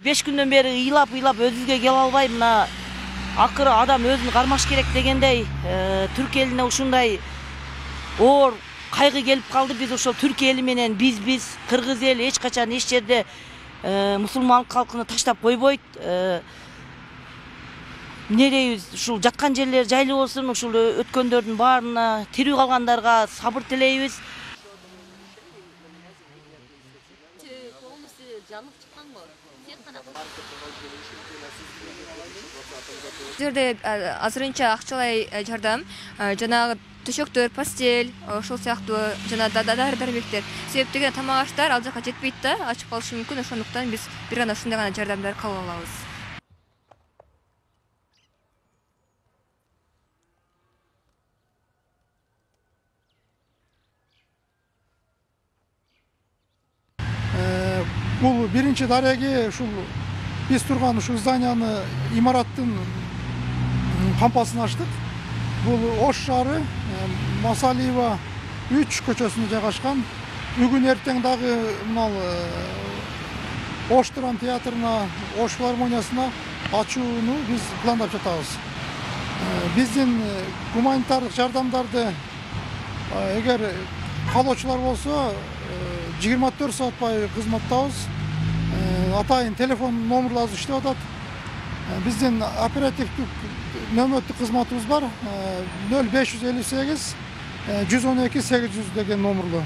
Beş günden beri ыйлап өзүзгө келе албай, мына акыры адам өзүн кармаш керек дегендей, Түрк элине ушундай оор кайгы келип калды. Биз ошол Түрк эли менен биз кыргыз эл эч качан эч жерде мусулман калкыны таштап койбойт. Нерейбиз ушул жаткан жерлер жайлуу болсун, ушул өткөндөрдүн баарына, тирүү калгандарга сабыр тилейбиз. Жерде азырынча акчалай жардам, жанагы төшөктөр, постель, ошол сыяктуу жана дары-дармектер. Себеп деген тамак аштар ал жака жетпейт да, ачып калышы мүмкүн. Ошондуктан биз бир гана ушундай гана жардамдар кабыл алабыз. Бул биринчи дареги ушул биз турган ушул зданияны, имараттын кампасын ачтык. Бул Ош шаары, Масалиева 3 көчөсүндө жайгашкан. Бүгүн эртең дагы мынал Ош драма театрына, Ош филармониясына ачууну биз пландап жатабыз. Биздин гуманитардык жардамдарды эгер каалоочулар болсо 24 саат бою кызматтабыз. Атайын телефон номерларыбыз иштеп атат. Биздин оперативдик нөмөттүк кызматыбыз бар. 0558 112 800 деген номерлуу.